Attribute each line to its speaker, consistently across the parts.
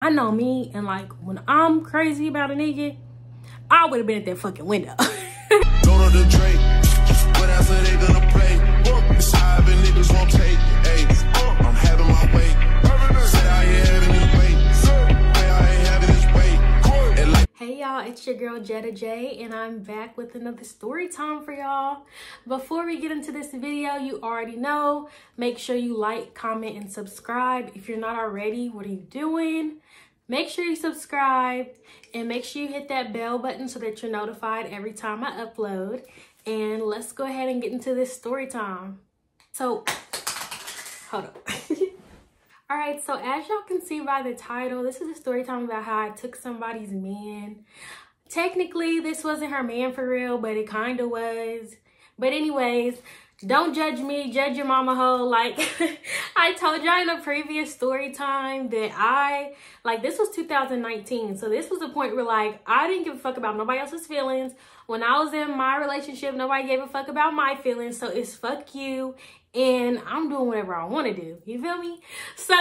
Speaker 1: I know me, and like when I'm crazy about a nigga, I would have been at that fucking window.
Speaker 2: Go to the Drake. What else are they gonna play? It's high, but niggas won't take. Hey, I'm having my way. Said I ain't having this way. I ain't having this way.
Speaker 1: Hey y'all, it's your girl Jettajaye, and I'm back with another story time for y'all. Before we get into this video, you already know, make sure you like, comment, and subscribe. If you're not already, what are you doing? Make sure you subscribe and make sure you hit that bell button so that you're notified every time I upload. And let's go ahead and get into this story time. So, hold up. All right, so as y'all can see by the title, this is a story time about how I took somebody's man. Technically, this wasn't her man for real, but it kind of was. But anyways, don't judge me, judge your mama hoe. Like I told y'all in a previous story time that this was 2019. So this was the point where like, I didn't give a fuck about nobody else's feelings. When I was in my relationship, nobody gave a fuck about my feelings. So it's fuck you. And I'm doing whatever I want to do. You feel me? So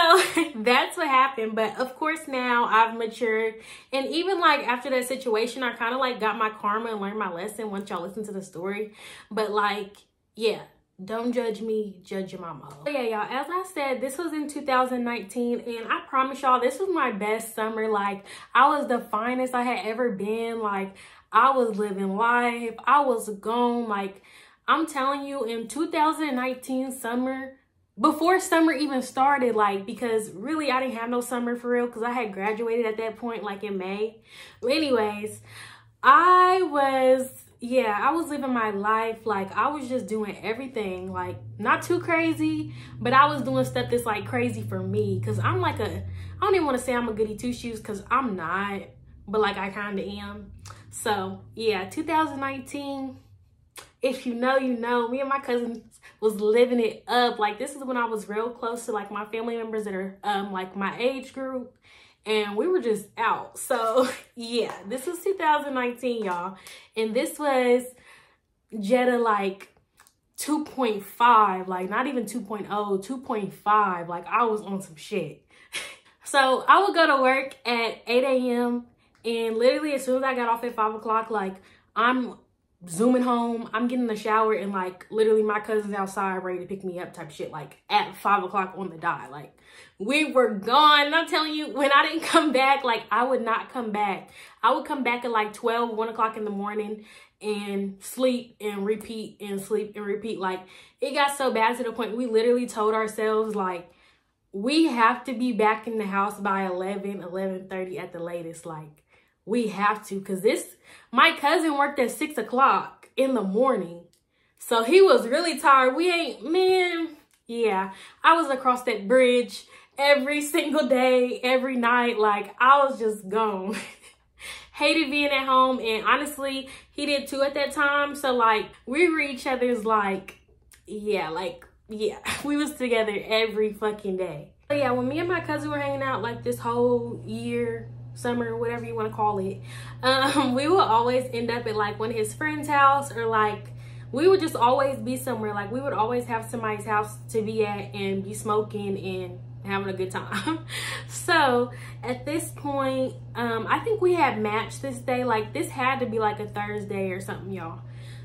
Speaker 1: that's what happened. But of course now I've matured. And even like after that situation, I kind of like got my karma and learned my lesson once y'all listen to the story. But like, yeah, don't judge me, judge your mama. But yeah, y'all, as I said, this was in 2019. And I promise y'all, this was my best summer. Like, I was the finest I had ever been. Like, I was living life. I was gone. Like, I'm telling you, in 2019 summer, before summer even started, like, because really I didn't have no summer for real because I had graduated at that point, like in May. But anyways, I was living my life. Like, I was just doing everything, like, not too crazy, but I was doing stuff that's like crazy for me because I'm like I don't even want to say I'm a goody two shoes because I'm not, but like I kind of am. So yeah, 2019. If you know, you know, me and my cousins was living it up. Like, this is when I was real close to like my family members that are like my age group, and we were just out. So yeah, this was 2019, y'all, and this was Jetta like 2.5, like not even 2.0, 2.5. Like, I was on some shit. So I would go to work at 8 a.m. and literally as soon as I got off at 5 o'clock, like, I'm zooming home, I'm getting in the shower, and like literally my cousin's outside ready to pick me up type shit, like at 5 o'clock on the dot. Like, we were gone. And I'm telling you, when I didn't come back, like, I would not come back. I would come back at like 12, 1 o'clock in the morning and sleep and repeat and sleep and repeat. Like, it got so bad to the point we literally told ourselves like, we have to be back in the house by 11:30 at the latest. Like, we have to, because my cousin worked at 6 o'clock in the morning. So he was really tired. Yeah, I was across that bridge every single day, every night. Like, I was just gone. Hated being at home. And honestly, he did too at that time. So like, we were each other's like, yeah, we was together every fucking day. But yeah, when me and my cousin were hanging out like this whole year, summer, whatever you want to call it, we would always end up at like one of his friends' house, or like we would just always be somewhere. Like, we would always have somebody's house to be at and be smoking and having a good time. So at this point, I think we had matched this day. Like, this had to be like a Thursday or something, y'all.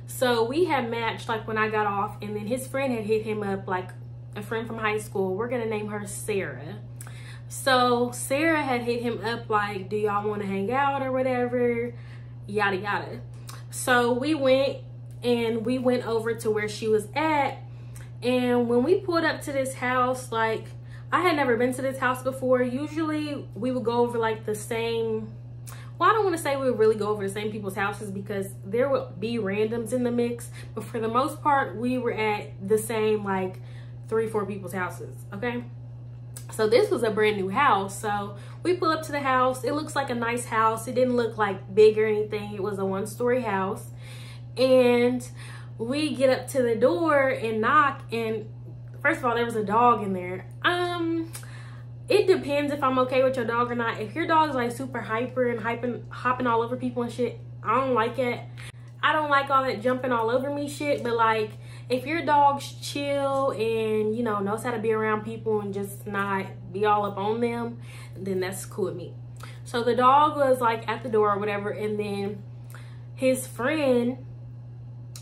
Speaker 1: So we had matched like when I got off, and then his friend had hit him up, like a friend from high school. We're gonna name her Sarah. So Sarah had hit him up like, do y'all want to hang out or whatever, yada yada. So we went over to where she was at. And when we pulled up to this house, like, I had never been to this house before. Usually we would go over like the same, well, I don't want to say we would really go over the same people's houses because there would be randoms in the mix, but for the most part we were at the same like 3-4 people's houses. Okay, so this was a brand new house. So we pull up to the house. It looks like a nice house. It didn't look like big or anything. It was a 1-story house. And we get up to the door and knock. And first of all, there was a dog in there. It depends if I'm okay with your dog or not. If your dog's like super hyper and hopping all over people and shit, I don't like it. I don't like all that jumping all over me shit. But like, if your dog's chill and, you know, knows how to be around people and just not be all up on them, then that's cool with me. So the dog was like at the door or whatever, and then his friend,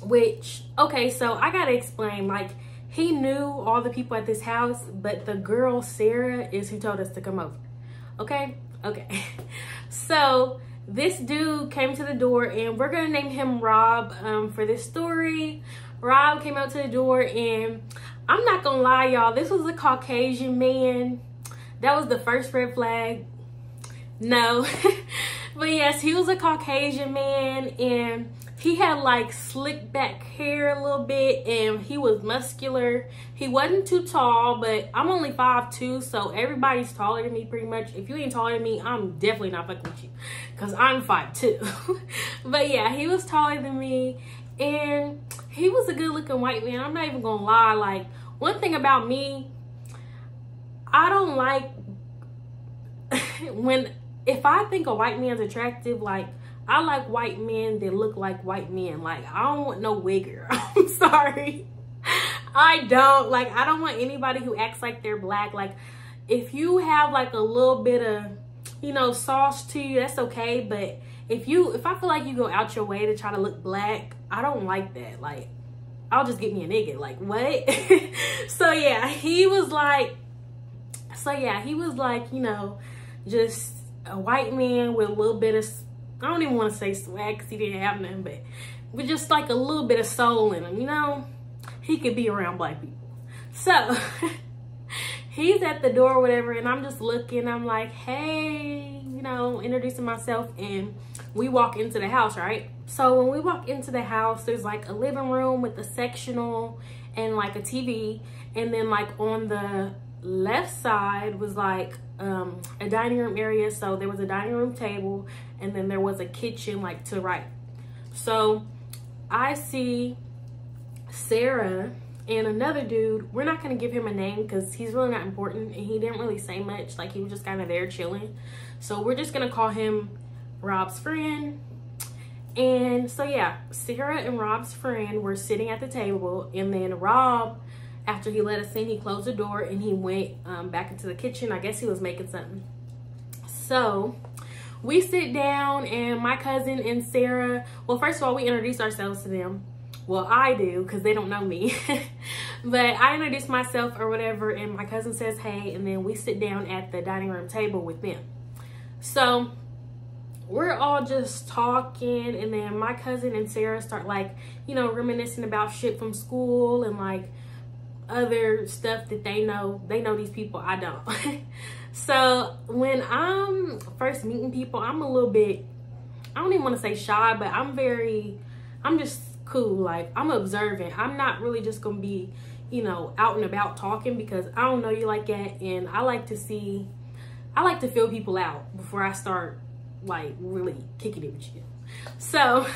Speaker 1: which, okay, so I gotta explain, like, he knew all the people at this house, but the girl Sarah is who told us to come over. Okay. So this dude came to the door, and we're gonna name him Rob for this story. Rob came out to the door, and I'm not gonna lie, y'all, this was a Caucasian man. That was the first red flag. No. But yes, he was a Caucasian man, and he had like slick back hair a little bit, and he was muscular. He wasn't too tall, but I'm only 5'2", so everybody's taller than me pretty much. If you ain't taller than me, I'm definitely not fucking with you, because I'm 5'2". But yeah, he was taller than me, and he was a good looking white man. I'm not even gonna lie. Like, one thing about me, I don't like if I think a white man's attractive, like, I like white men that look like white men. Like, I don't want no wigger. I'm sorry. I don't. Like, I don't want anybody who acts like they're black. Like, if you have like a little bit of, you know, sauce to you, that's okay. But if I feel like you go out your way to try to look black, I don't like that. Like, I'll just get me a nigga. Like, what? So yeah, he was like, you know, just a white man with a little bit of, I don't even want to say swag because he didn't have none, but with just like a little bit of soul in him, you know? He could be around black people. So he's at the door or whatever, and I'm just looking. I'm like, hey, you know, introducing myself, and we walk into the house, right? So when we walk into the house, there's like a living room with a sectional and like a TV, and then like on the left side was like a dining room area. So there was a dining room table, and then there was a kitchen like to the right. So I see Sarah and another dude. We're not gonna give him a name because he's really not important, and he didn't really say much. Like, he was just kind of there chilling. So we're just gonna call him Rob's friend. And so yeah, Sarah and Rob's friend were sitting at the table, and then Rob, after he let us in, he closed the door and he went back into the kitchen. I guess he was making something. So we sit down, and my cousin and Sarah, well, first of all, we introduce ourselves to them. Well, I do, because they don't know me. But I introduce myself or whatever, and my cousin says hey, and then we sit down at the dining room table with them. So we're all just talking, and then my cousin and Sarah start, like, you know, reminiscing about shit from school and like other stuff that they know these people, I don't. So when I'm first meeting people, I'm a little bit, I don't even want to say shy, but I'm just cool. Like, I'm observant. I'm not really just gonna be, you know, out and about talking, because I don't know you like that, and I like to feel people out before I start like really kicking it with you. So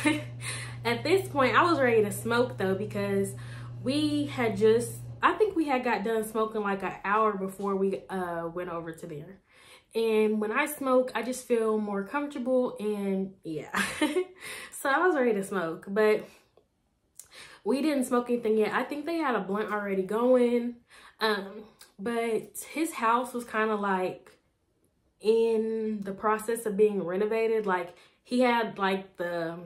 Speaker 1: at this point, I was ready to smoke though, because we had just, I think we had got done smoking like an hour before we went over to there. And when I smoke, I just feel more comfortable, and yeah. So I was ready to smoke, but we didn't smoke anything yet. I think they had a blunt already going. But his house was kind of like in the process of being renovated. Like, he had like the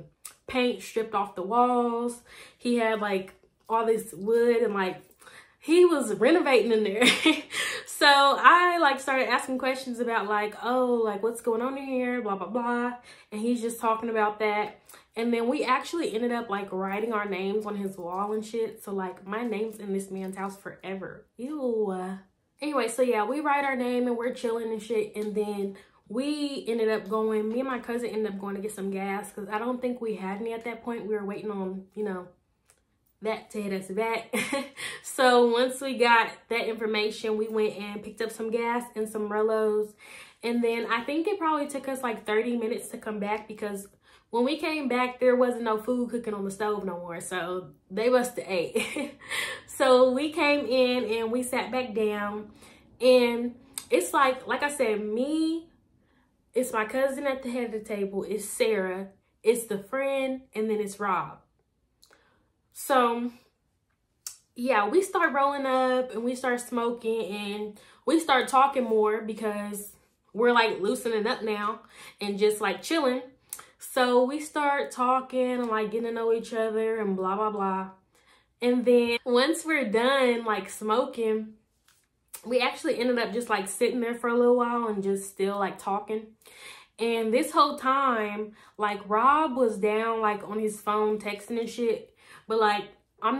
Speaker 1: paint stripped off the walls. He had like all this wood, and like he was renovating in there. So I like started asking questions about like, oh, like what's going on in here, blah, blah, blah. And he's just talking about that. And then we actually ended up like writing our names on his wall and shit. So like my name's in this man's house forever. Ew. Anyway, so yeah, we write our name and we're chilling and shit. And then we ended up going, me and my cousin ended up going to get some gas, because I don't think we had any at that point. We were waiting on, you know, that to hit us back. So once we got that information, we went and picked up some gas and some Rellos. And then I think it probably took us like 30 minutes to come back, because when we came back, there wasn't no food cooking on the stove no more. So they must have ate. So we came in and we sat back down, and it's like I said, it's my cousin at the head of the table, it's Sarah, it's the friend, and then it's Rob. So yeah, we start rolling up and we start smoking and we start talking more because we're like loosening up now and just like chilling. So we start talking and like getting to know each other and blah, blah, blah. And then once we're done like smoking, we actually ended up just like sitting there for a little while and just still like talking. And this whole time, like Rob was down like on his phone texting and shit. But like, I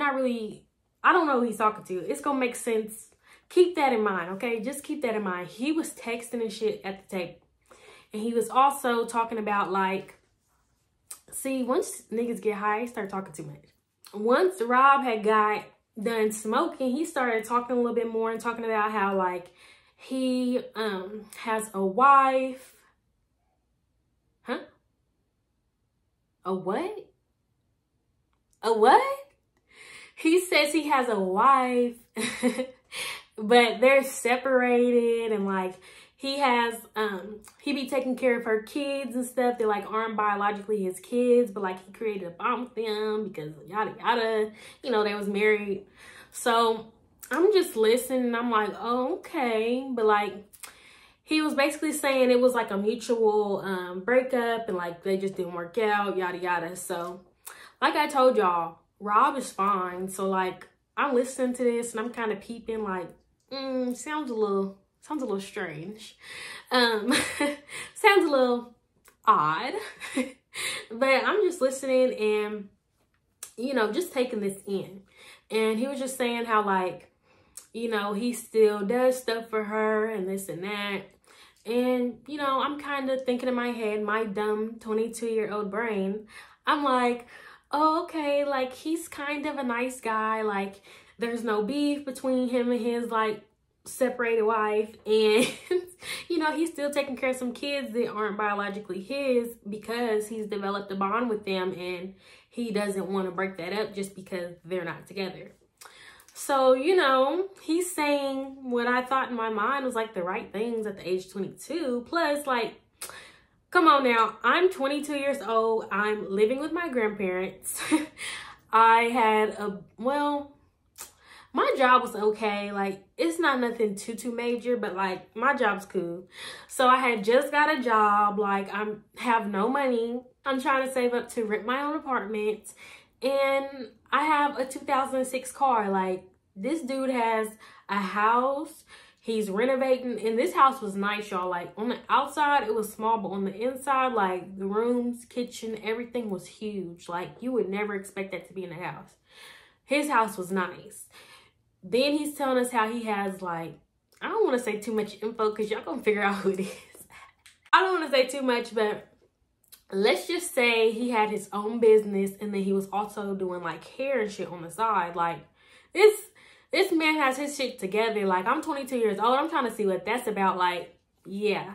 Speaker 1: don't know who he's talking to. It's gonna make sense. Keep that in mind, okay? Just keep that in mind. He was texting and shit at the table. And he was also talking about like, see, once niggas get high, they start talking too much. Once Rob had got done smoking, he started talking a little bit more and talking about how like he has a wife. Huh? A what? A what? He says he has a wife, but they're separated and like he has, he be taking care of her kids and stuff. They like aren't biologically his kids, but like he created a bond with them because yada yada, you know, they was married. So I'm just listening and I'm like, oh, okay. But like, he was basically saying it was like a mutual breakup and like they just didn't work out, yada yada. So like I told y'all, Rob is fine. So like I'm listening to this and I'm kind of peeping like, sounds a little strange. Sounds a little odd. But I'm just listening and, you know, just taking this in. And he was just saying how like, you know, he still does stuff for her and this and that. And, you know, I'm kind of thinking in my head, my dumb 22-year-old brain, I'm like, oh, okay, like he's kind of a nice guy. Like there's no beef between him and his like separated wife. And, you know, he's still taking care of some kids that aren't biologically his because he's developed a bond with them and he doesn't want to break that up just because they're not together. So, you know, he's saying what I thought in my mind was like the right things at the age of 22. Plus, like, come on now, I'm 22 years old. I'm living with my grandparents. I had well, my job was okay. Like, it's not nothing too major, but like my job's cool. So I had just got a job. Like, I have no money. I'm trying to save up to rent my own apartment. And I have a 2006 car. Like, this dude has a house. He's renovating. And this house was nice, y'all. Like, on the outside, it was small. But on the inside, like, the rooms, kitchen, everything was huge. Like, you would never expect that to be in the house. His house was nice. Then he's telling us how he has, like, I don't want to say too much info because y'all gonna figure out who it is. I don't want to say too much, but let's just say he had his own business and then he was also doing like hair and shit on the side. Like this man has his shit together. Like, I'm 22 years old. I'm trying to see what that's about. Like, yeah.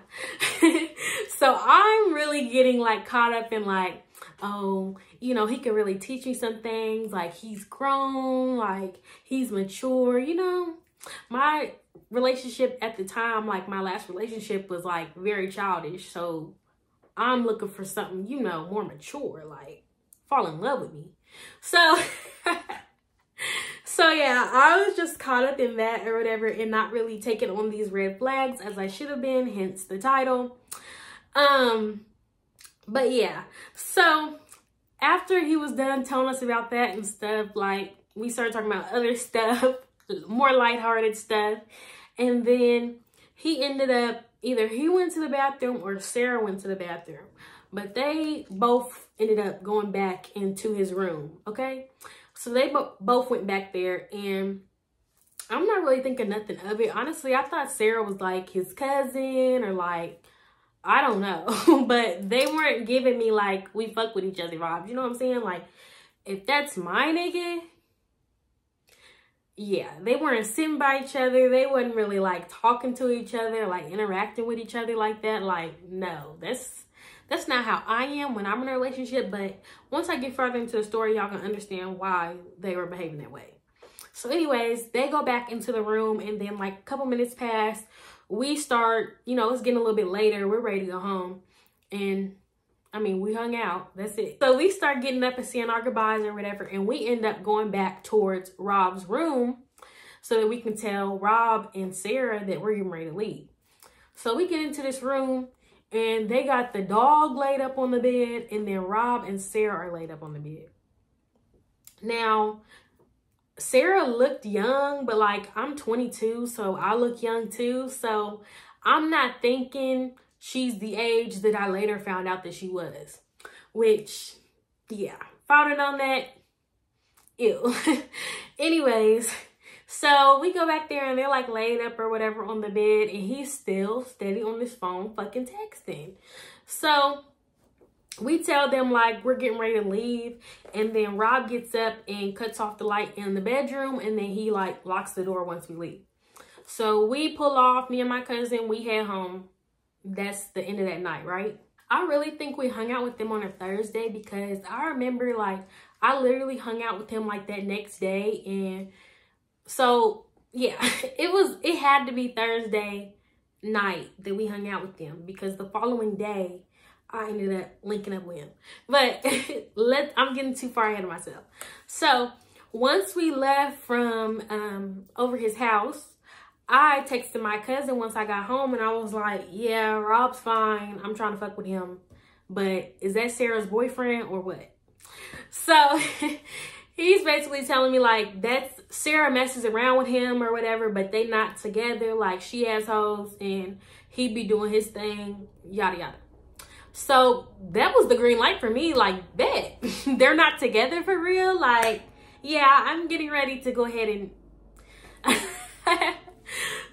Speaker 1: So I'm really getting like caught up in like, oh, you know, he can really teach me some things. Like, he's grown, like he's mature, you know. My relationship at the time, like my last relationship was like very childish. So I'm looking for something, you know, more mature, like fall in love with me. So, so yeah, I was just caught up in that or whatever and not really taking on these red flags as I should have been, hence the title. But yeah, so after he was done telling us about that and stuff, like we started talking about other stuff, more lighthearted stuff. And then he ended up, either he went to the bathroom or Sarah went to the bathroom, but they both ended up going back into his room, okay? So they both went back there, and I'm not really thinking nothing of it. Honestly, I thought Sarah was like his cousin or like, I don't know. But they weren't giving me like we fuck with each other vibes. You know what I'm saying? Like, if that's my nigga, yeah, they weren't sitting by each other. They wasn't really like talking to each other, like interacting with each other like that. Like, no, that's not how I am when I'm in a relationship. But once I get further into the story, y'all can understand why they were behaving that way. So anyways, they go back into the room, and then like a couple minutes pass. We start, you know, it's getting a little bit later. We're ready to go home. And I mean, we hung out. That's it. So we start getting up and saying our goodbyes or whatever. And we end up going back towards Rob's room so that we can tell Rob and Sarah that we're getting ready to leave. So we get into this room and they got the dog laid up on the bed. And then Rob and Sarah are laid up on the bed. Now, Sarah looked young, but like I'm 22, so I look young too. So I'm not thinking she's the age that I later found out that she was. Which, yeah, found it on that. Ew. Anyways, so we go back there and they're like laid up or whatever on the bed. And he's still steady on his phone fucking texting. So we tell them like we're getting ready to leave, and then Rob gets up and cuts off the light in the bedroom, and then he like locks the door once we leave. So we pull off, me and my cousin, we head home. That's the end of that night, right? I really think we hung out with them on a Thursday because I remember like I literally hung out with him like that next day. And so yeah, it had to be Thursday night that we hung out with them, because the following day I ended up linking up with him. But I'm getting too far ahead of myself. So once we left from over his house, I texted my cousin once I got home and I was like, yeah, Rob's fine. I'm trying to fuck with him. But is that Sarah's boyfriend or what? So he's basically telling me like that's Sarah messes around with him or whatever, but they not together. Like she has hoes and he be doing his thing, yada yada. So that was the green light for me, like, bet. They're not together for real. Like, yeah, I'm getting ready to go ahead and...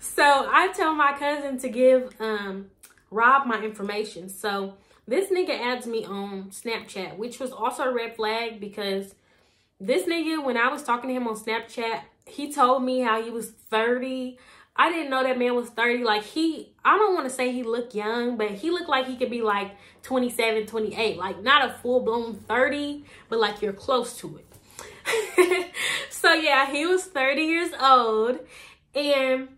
Speaker 1: So I tell my cousin to give Rob my information. So this nigga adds me on Snapchat, which was also a red flag because this nigga, when I was talking to him on Snapchat, he told me how he was 30. I didn't know that man was 30. Like I don't want to say he looked young, but he looked like he could be like 27, 28. Like not a full blown 30, but like you're close to it. So yeah, he was 30 years old. And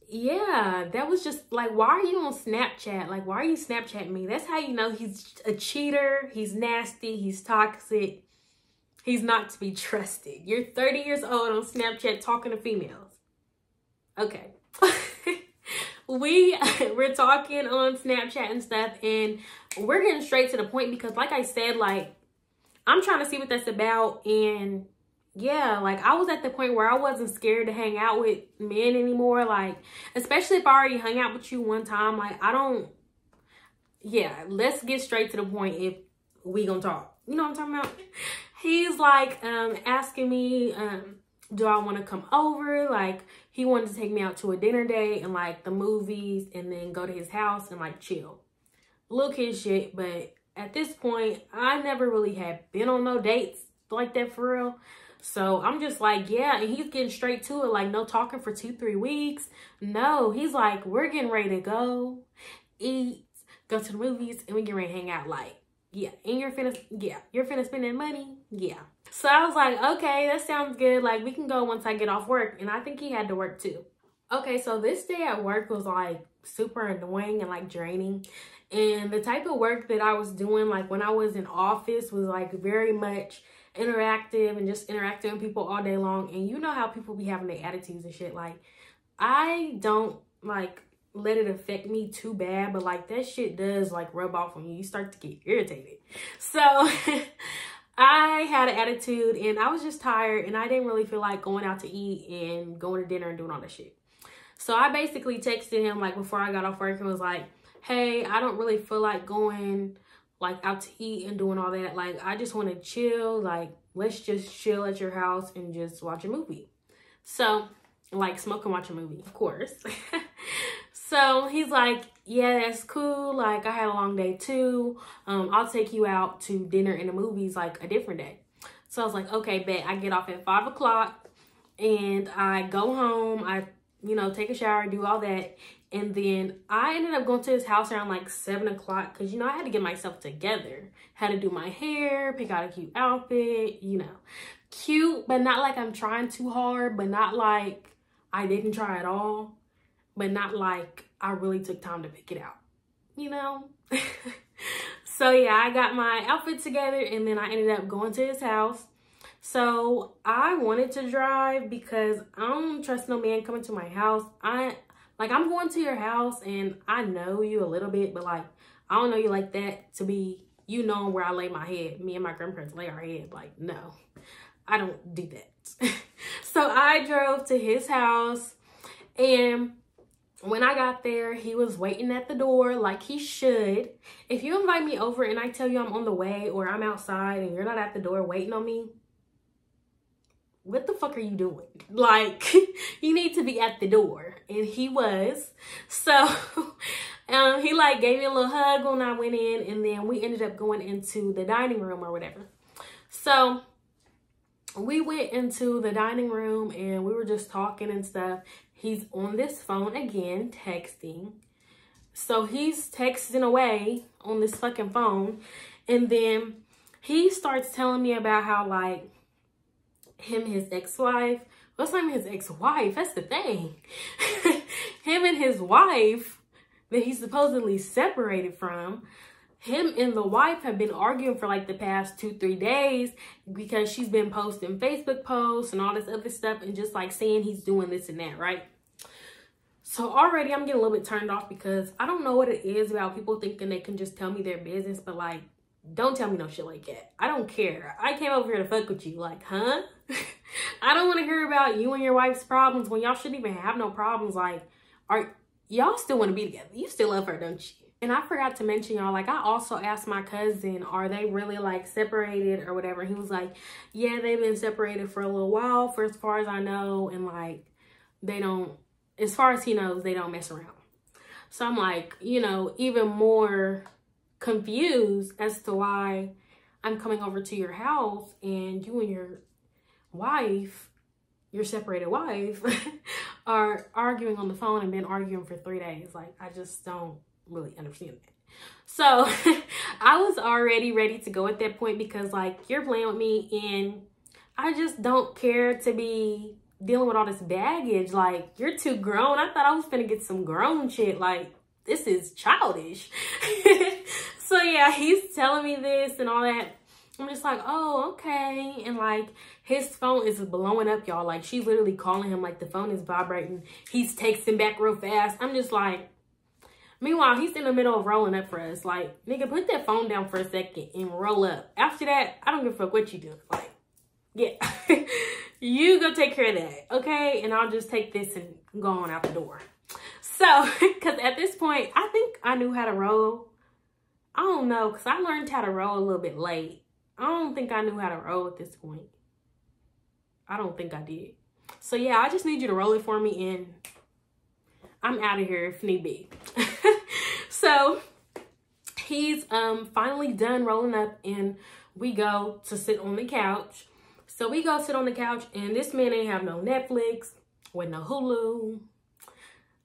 Speaker 1: yeah, that was just like, why are you on Snapchat? Like, why are you Snapchatting me? That's how you know he's a cheater. He's nasty. He's toxic. He's not to be trusted. You're 30 years old on Snapchat talking to females. Okay. We're talking on Snapchat and stuff, and we're getting straight to the point because like I said, like I'm trying to see what that's about. And yeah, like I was at the point where I wasn't scared to hang out with men anymore. Like, especially if I already hung out with you one time, like yeah, let's get straight to the point if we gonna talk. You know what I'm talking about? He's like asking me, do I want to come over? Like he wanted to take me out to a dinner date and like the movies and then go to his house and like chill. Little kid shit, but at this point, I never really had been on no dates like that for real. So I'm just like, yeah, and he's getting straight to it. Like no talking for 2-3 weeks. No, he's like, we're getting ready to go eat, go to the movies, and we get ready to hang out. Like, yeah, and you're finna spend that money. Yeah. So I was like, okay, that sounds good. Like we can go once I get off work. And I think he had to work too. Okay, so this day at work was like super annoying and like draining. And the type of work that I was doing, like when I was in office, was like very much interactive and just interacting with people all day long. And you know how people be having their attitudes and shit. Like I don't like let it affect me too bad, but like that shit does like rub off on you. You start to get irritated. So I had an attitude and I was just tired and I didn't really feel like going out to eat and going to dinner and doing all that shit. So I basically texted him like before I got off work and was like, hey, I don't really feel like going like out to eat and doing all that. Like I just want to chill. Like let's just chill at your house and just watch a movie. So like smoke and watch a movie, of course. So he's like, yeah, that's cool. Like I had a long day too. I'll take you out to dinner and the movies like a different day. So I was like, okay, bet. I get off at 5 o'clock and I go home. I, you know, take a shower, do all that. And then I ended up going to his house around like 7 o'clock because, you know, I had to get myself together. Had to do my hair, pick out a cute outfit, you know. Cute, but not like I'm trying too hard, but not like I didn't try at all. But not like I really took time to pick it out, you know? So yeah, I got my outfit together and then I ended up going to his house. So I wanted to drive because I don't trust no man coming to my house. I'm going to your house and I know you a little bit, but like, I don't know you like that to be, you know, where I lay my head. Me and my grandparents lay our head. Like, no, I don't do that. So I drove to his house, and when I got there, he was waiting at the door like he should. If you invite me over and I tell you I'm on the way or I'm outside and you're not at the door waiting on me, what the fuck are you doing? Like, you need to be at the door. And he was. So he like gave me a little hug when I went in, and then we ended up going into the dining room or whatever. So we went into the dining room and we were just talking and stuff. He's on this phone again, texting. So he's texting away on this fucking phone. And then he starts telling me about how, like, him and his ex-wife, well, it's not even his ex-wife, that's the thing. Him and his wife that he's supposedly separated from, him and the wife have been arguing for like the past 2-3 days because she's been posting Facebook posts and all this other stuff and just like saying he's doing this and that, right? So already I'm getting a little bit turned off because I don't know what it is about people thinking they can just tell me their business, but like, don't tell me no shit like that. I don't care. I came over here to fuck with you. Like, huh? I don't want to hear about you and your wife's problems when y'all shouldn't even have no problems. Like, y'all still want to be together? You still love her, don't you? And I forgot to mention, y'all, like, I also asked my cousin, are they really like separated or whatever? He was like, yeah, they've been separated for a little while, for as far as I know. And like, they don't, as far as he knows, they don't mess around. So I'm like, you know, even more confused as to why I'm coming over to your house and you and your wife, your separated wife, are arguing on the phone and been arguing for 3 days. Like, I just don't really understand that. So I was already ready to go at that point because like, you're playing with me and I just don't care to be dealing with all this baggage. Like, you're too grown. I thought I was gonna get some grown shit. Like, this is childish. So yeah, he's telling me this and all that. I'm just like, oh, okay. And like, his phone is blowing up, y'all. Like, she's literally calling him, like the phone is vibrating. He's texting back real fast. I'm just like, meanwhile, he's in the middle of rolling up for us. Like, nigga, put that phone down for a second and roll up. After that, I don't give a fuck what you do. Like, yeah, you go take care of that, okay? And I'll just take this and go on out the door. So, because at this point, I think I knew how to roll. I don't know, because I learned how to roll a little bit late. I don't think I knew how to roll at this point. I don't think I did. So yeah, I just need you to roll it for me and I'm out of here if need be. So he's finally done rolling up and we go to sit on the couch. So we go sit on the couch and this man ain't have no Netflix with no Hulu.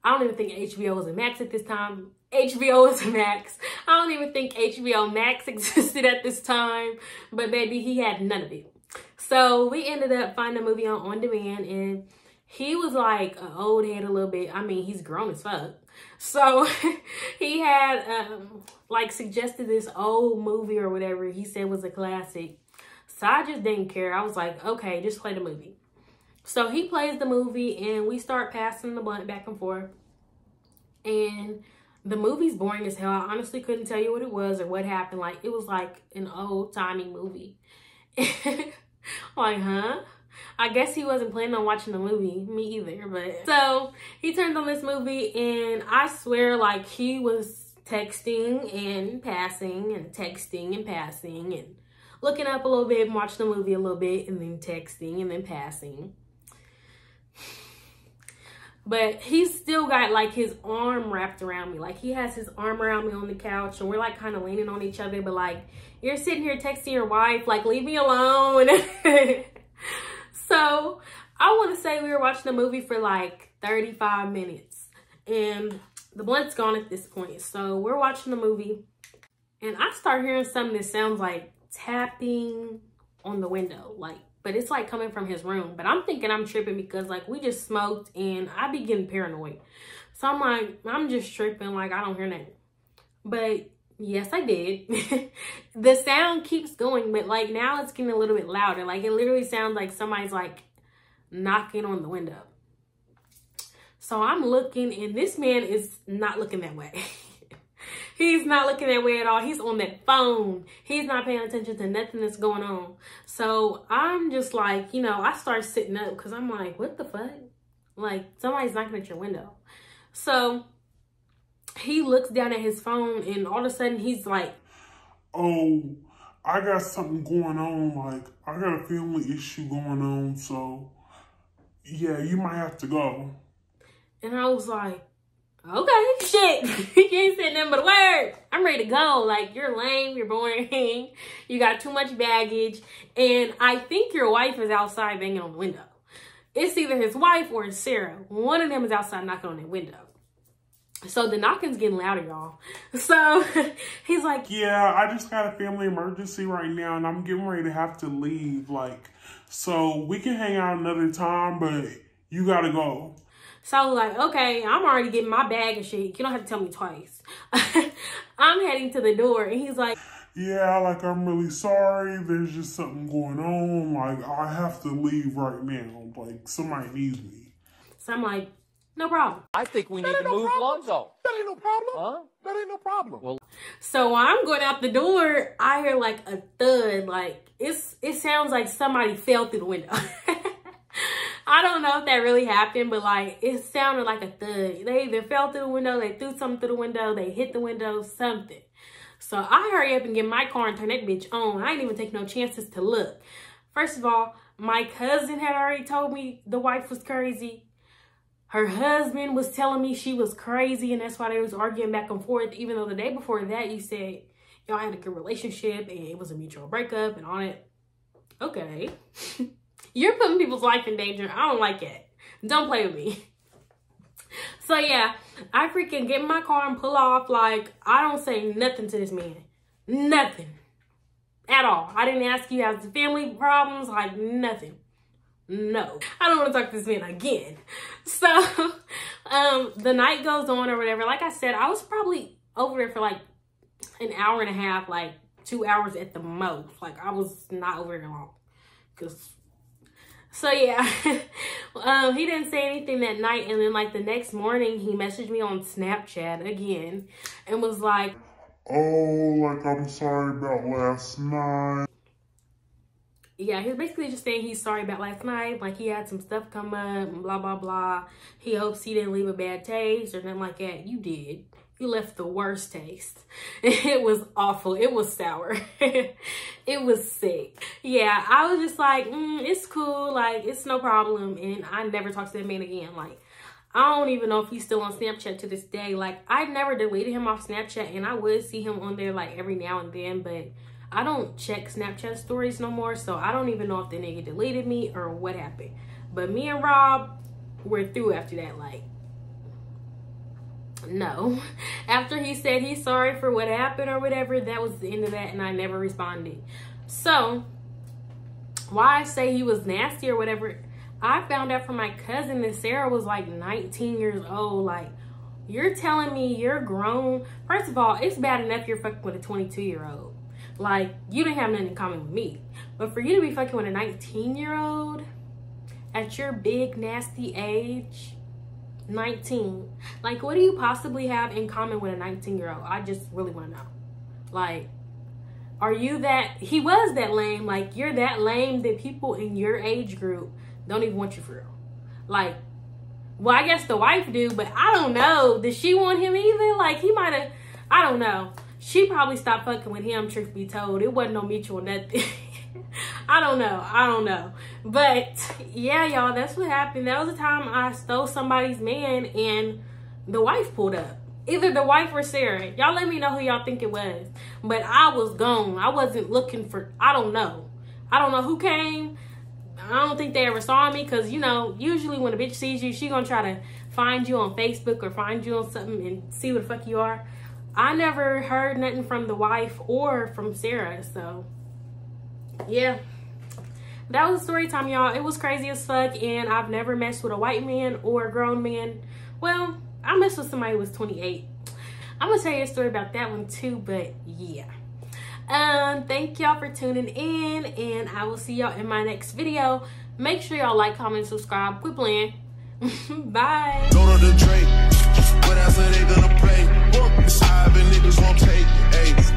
Speaker 1: I don't even think HBO was a Max at this time. HBO was a Max. I don't even think HBO Max existed at this time. But baby, he had none of it. So we ended up finding a movie on demand and he was like an old head a little bit. I mean, he's grown as fuck. So he had like suggested this old movie or whatever he said was a classic. So I just didn't care. I was like, okay, just play the movie. So he plays the movie and we start passing the blunt back and forth. And the movie's boring as hell. I honestly couldn't tell you what it was or what happened. Like, it was like an old-timey movie. Like, huh? I guess he wasn't planning on watching the movie. Me either. But so he turned on this movie and I swear, like, he was texting and passing and texting and passing and looking up a little bit and watching the movie a little bit and then texting and then passing. But he's still got like his arm wrapped around me. Like, he has his arm around me on the couch and we're like kind of leaning on each other. But like, you're sitting here texting your wife, like, leave me alone. So I want to say we were watching the movie for like 35 minutes and the blunt's gone at this point. So we're watching the movie and I start hearing something that sounds like tapping on the window. Like, but it's like coming from his room. But I'm thinking I'm tripping because like we just smoked and I be getting paranoid. So I'm like, I'm just tripping, like I don't hear nothing. But Yes, I did. The sound keeps going, but like now it's getting a little bit louder. Like it literally sounds like somebody's like knocking on the window. So I'm looking and this man is not looking that way. He's not looking that way at all. He's on that phone. He's not paying attention to nothing that's going on. So I'm just like, you know, I start sitting up because I'm like, what the fuck? Like somebody's knocking at your window. So he looks down at his phone and all of a sudden he's like,
Speaker 3: oh, I got something going on. Like, I got a family issue going on. So, yeah, you might have to go.
Speaker 1: And I was like, okay, shit. You ain't said nothing but a word. I'm ready to go. Like, you're lame. You're boring. You got too much baggage. And I think your wife is outside banging on the window. It's either his wife or it's Sarah. One of them is outside knocking on that window. So the knocking's getting louder, y'all. So he's like,
Speaker 3: yeah, I just got a family emergency right now and I'm getting ready to have to leave. Like, so we can hang out another time, but you gotta go.
Speaker 1: So I was like, okay, I'm already getting my bag and shit. You don't have to tell me twice. I'm heading to the door and he's like,
Speaker 3: yeah, like, I'm really sorry. There's just something going on. Like, I have to leave right now. Like, somebody needs me.
Speaker 1: So I'm like, no problem.
Speaker 4: I think we need to move Lonzo.
Speaker 5: That ain't no problem.
Speaker 4: Huh?
Speaker 5: That ain't no problem.
Speaker 4: Well,
Speaker 1: so while I'm going out the door, I hear like a thud. Like it sounds like somebody fell through the window. I don't know if that really happened, but like it sounded like a thud. They either fell through the window, they threw something through the window, they hit the window, something. So I hurry up and get my car and turn that bitch on. I didn't even take no chances to look. First of all, my cousin had already told me the wife was crazy. Her husband was telling me she was crazy and that's why they was arguing back and forth, even though the day before that you said y'all had a good relationship and it was a mutual breakup and all that. Okay. You're putting people's life in danger. I don't like it. Don't play with me. So yeah, I freaking get in my car and pull off. Like, I don't say nothing to this man. Nothing. At all. I didn't ask you have family problems. Like, nothing. No, I don't want to talk to this man again. So the night goes on or whatever. Like I said, I was probably over there for like an hour and a half, like 2 hours at the most. Like I was not over there long. So yeah, he didn't say anything that night. And then like the next morning he messaged me on Snapchat again and was like,
Speaker 3: oh, like, I'm sorry about last night.
Speaker 1: Yeah, he was basically just saying he's sorry about last night. Like, he had some stuff come up and blah, blah, blah. He hopes he didn't leave a bad taste or nothing like that. You did. You left the worst taste. It was awful. It was sour. It was sick. Yeah, I was just like, it's cool. Like, it's no problem. And I never talked to that man again. Like, I don't even know if he's still on Snapchat to this day. Like, I never deleted him off Snapchat. And I would see him on there, like, every now and then. But I don't check Snapchat stories no more, so I don't even know if the nigga deleted me or what happened. But me and Rob were through after that. Like, no. After he said he's sorry for what happened or whatever, that was the end of that, and I never responded. So, why I say he was nasty or whatever, I found out from my cousin that Sarah was like 19 years old. Like, you're telling me you're grown? First of all, it's bad enough you're fucking with a 22-year-old. Like, you didn't have nothing in common with me. But for you to be fucking with a 19-year-old at your big, nasty age, 19. Like, what do you possibly have in common with a 19-year-old? I just really want to know. Like, are you that... He was that lame. Like, you're that lame that people in your age group don't even want you for real. Like, well, I guess the wife do, but I don't know. Did she want him either? Like, he might have... I don't know. She probably stopped fucking with him, truth be told. It wasn't no mutual nothing. I don't know. But yeah, y'all, that's what happened. That was the time I stole somebody's man and the wife pulled up. Either the wife or Sarah. Y'all let me know who y'all think it was. But I was gone. I wasn't looking for, I don't know. I don't know who came. I don't think they ever saw me because, you know, usually when a bitch sees you, she gonna try to find you on Facebook or find you on something and see what the fuck you are. I never heard nothing from the wife or from Sarah, so yeah. That was story time, y'all. It was crazy as fuck, and I've never messed with a white man or a grown man. Well, I messed with somebody who was 28. I'm gonna tell you a story about that one too, but yeah. Thank y'all for tuning in, and I will see y'all in my next video. Make sure y'all like, comment, subscribe. Quit playing. Bye.
Speaker 2: Go to the Drake. Whatever they gonna play. It's high, but niggas won't take. Ayy.